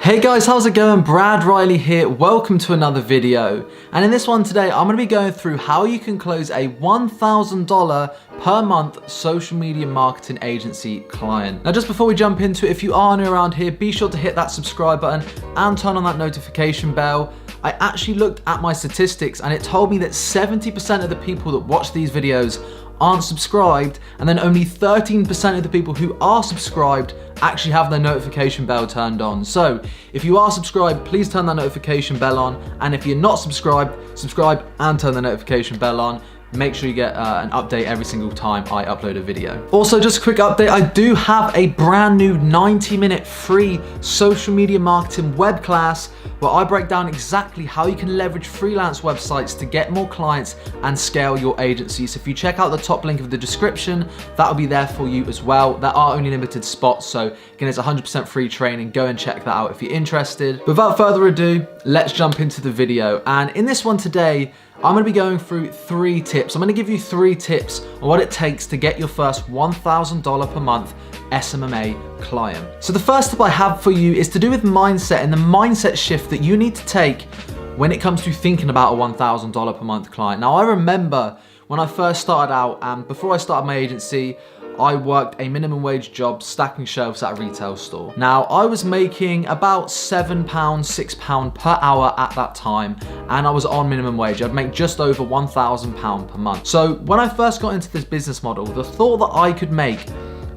Hey guys, how's it going? Brad Riley here. Welcome to another video. And in this one today, I'm going to be going through how you can close a $1,000 per month social media marketing agency client. Now, just before we jump into it, if you are new around here, be sure to hit that subscribe button and turn on that notification bell. I actually looked at my statistics and it told me that 70% of the people that watch these videos aren't subscribed, and then only 13% of the people who are subscribed actually have their notification bell turned on. So if you are subscribed, please turn that notification bell on, and if you're not subscribed, subscribe and turn the notification bell on. Make sure you get an update every single time I upload a video. Also, just a quick update, I do have a brand new 90-minute free social media marketing web class where I break down exactly how you can leverage freelance websites to get more clients and scale your agency. So if you check out the top link of the description, that'll be there for you as well. There are only limited spots, so again, it's 100% free training. Go and check that out if you're interested. Without further ado, let's jump into the video. And in this one today, I'm going to be going through 3 tips. I'm going to give you 3 tips on what it takes to get your first $1,000 per month SMMA client. So the first tip I have for you is to do with mindset and the mindset shift that you need to take when it comes to thinking about a $1,000 per month client. Now, I remember when I first started out, and before I started my agency, I worked a minimum wage job stacking shelves at a retail store. Now, I was making about £7, £6 per hour at that time, and I was on minimum wage. I'd make just over £1,000 per month. So when I first got into this business model, the thought that I could make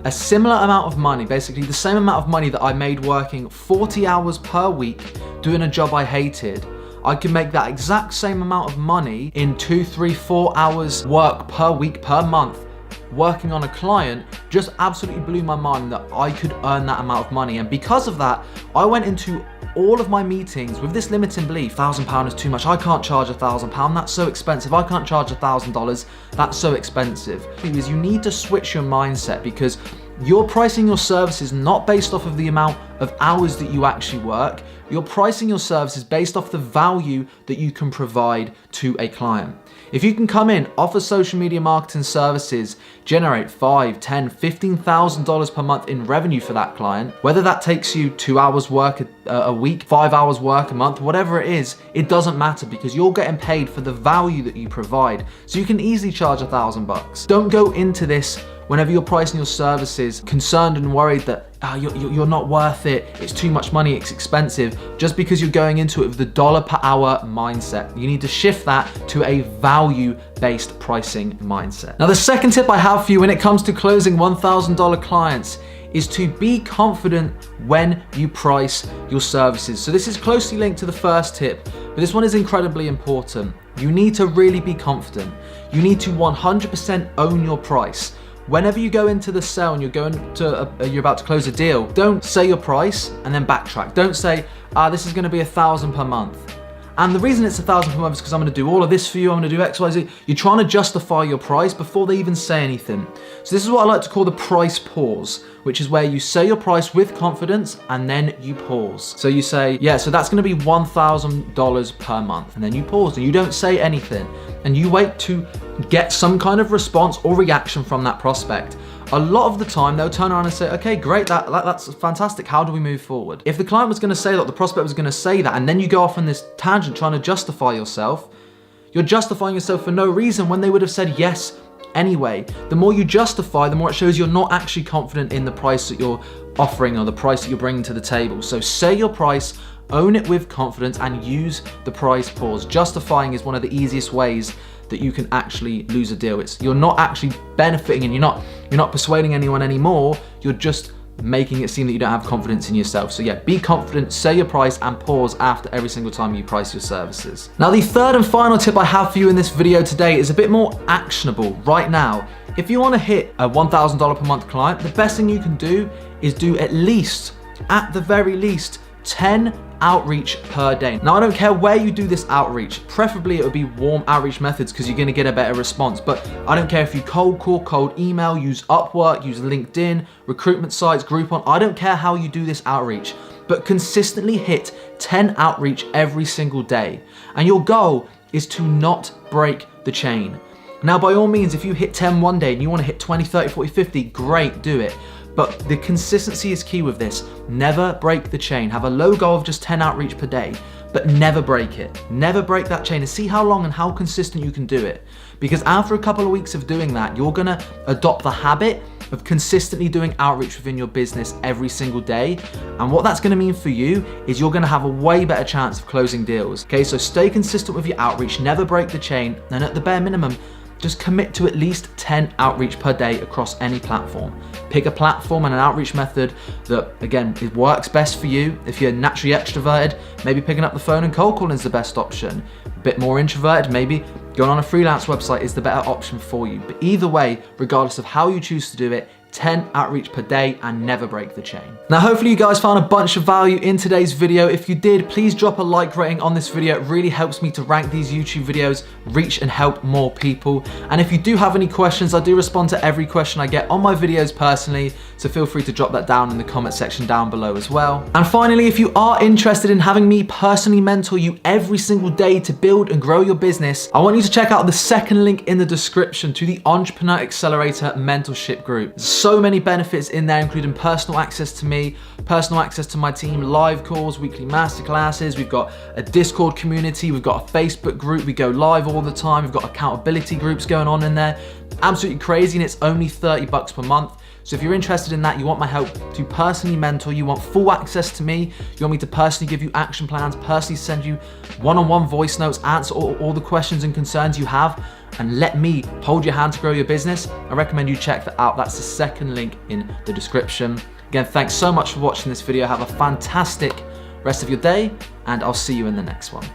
a similar amount of money, basically the same amount of money that I made working 40 hours per week doing a job I hated, I could make that exact same amount of money in 2, 3, 4 hours work per week per month working on a client. Just absolutely blew my mind that I could earn that amount of money. And because of that, I went into all of my meetings with this limiting belief: £1,000 is too much. I can't charge £1,000. That's so expensive. I can't charge $1,000. That's so expensive. Because you need to switch your mindset, because you're pricing your services not based off of the amount of hours that you actually work. You're pricing your services based off the value that you can provide to a client. If you can come in, offer social media marketing services, generate $5,000, $10,000, $15,000 per month in revenue for that client, whether that takes you 2 hours work a week, 5 hours work a month, whatever it is, it doesn't matter, because you're getting paid for the value that you provide. So you can easily charge $1,000. Don't go into this whenever you're pricing your services concerned and worried that you're not worth it, it's too much money, it's expensive, just because you're going into it with the dollar per hour mindset. You need to shift that to a value-based pricing mindset. Now, the second tip I have for you when it comes to closing $1,000 clients is to be confident when you price your services. So this is closely linked to the first tip, but this one is incredibly important. You need to really be confident. You need to 100% own your price. Whenever you go into the sale and you're about to close a deal, don't say your price and then backtrack. Don't say, this is going to be $1,000 per month. And the reason it's $1,000 per month is because I'm going to do all of this for you. I'm going to do X, Y, Z. You're trying to justify your price before they even say anything. So this is what I like to call the price pause, which is where you say your price with confidence and then you pause. So you say, yeah, so that's going to be $1,000 per month. And then you pause and you don't say anything. And you wait to get some kind of response or reaction from that prospect. A lot of the time, they'll turn around and say, okay, great, that's fantastic. How do we move forward? If the client was going to say that, the prospect was going to say that, and then you go off on this tangent trying to justify yourself, you're justifying yourself for no reason when they would have said yes anyway. The more you justify, the more it shows you're not actually confident in the price that you're offering or the price that you're bringing to the table. So say your price, own it with confidence, and use the price pause. Justifying is one of the easiest ways that you can actually lose a deal. You're not actually benefiting, and you're not persuading anyone anymore. You're just making it seem that you don't have confidence in yourself. So yeah, be confident, say your price, and pause after every single time you price your services. Now, the third and final tip I have for you in this video today is a bit more actionable right now. If you want to hit a $1,000 per month client, the best thing you can do is do at the very least, 10 outreach per day. Now, I don't care where you do this outreach. Preferably it would be warm outreach methods because you're going to get a better response. But I don't care if you cold call, cold email, use Upwork, use LinkedIn, recruitment sites, Groupon. I don't care how you do this outreach, but consistently hit 10 outreach every single day. And your goal is to not break the chain. Now, by all means, if you hit 10 one day and you want to hit 20, 30, 40, 50, great, do it. But the consistency is key with this. Never break the chain. Have a low goal of just 10 outreach per day, but never break it. Never break that chain and see how long and how consistent you can do it. Because after a couple of weeks of doing that, you're gonna adopt the habit of consistently doing outreach within your business every single day. And what that's gonna mean for you is you're gonna have a way better chance of closing deals. Okay, so stay consistent with your outreach, never break the chain, and at the bare minimum, just commit to at least 10 outreach per day across any platform. Pick a platform and an outreach method that, again, it works best for you. If you're naturally extroverted, maybe picking up the phone and cold calling is the best option. A bit more introverted, maybe going on a freelance website is the better option for you. But either way, regardless of how you choose to do it, 10 outreach per day and never break the chain. Now, hopefully you guys found a bunch of value in today's video. If you did, please drop a like rating on this video. It really helps me to rank these YouTube videos, reach and help more people. And if you do have any questions, I do respond to every question I get on my videos personally, so feel free to drop that down in the comment section down below as well. And finally, if you are interested in having me personally mentor you every single day to build and grow your business, I want you to check out the second link in the description to the Entrepreneur Accelerator Mentorship Group. So many benefits in there, including personal access to me, personal access to my team, live calls, weekly masterclasses. We've got a Discord community, we've got a Facebook group, we go live all the time, we've got accountability groups going on in there. Absolutely crazy, and it's only $30 per month. So if you're interested in that, you want my help to personally mentor, you want full access to me, you want me to personally give you action plans, personally send you one-on-one voice notes, answer all the questions and concerns you have, and let me hold your hand to grow your business, I recommend you check that out. That's the second link in the description. Again, thanks so much for watching this video. Have a fantastic rest of your day, and I'll see you in the next one.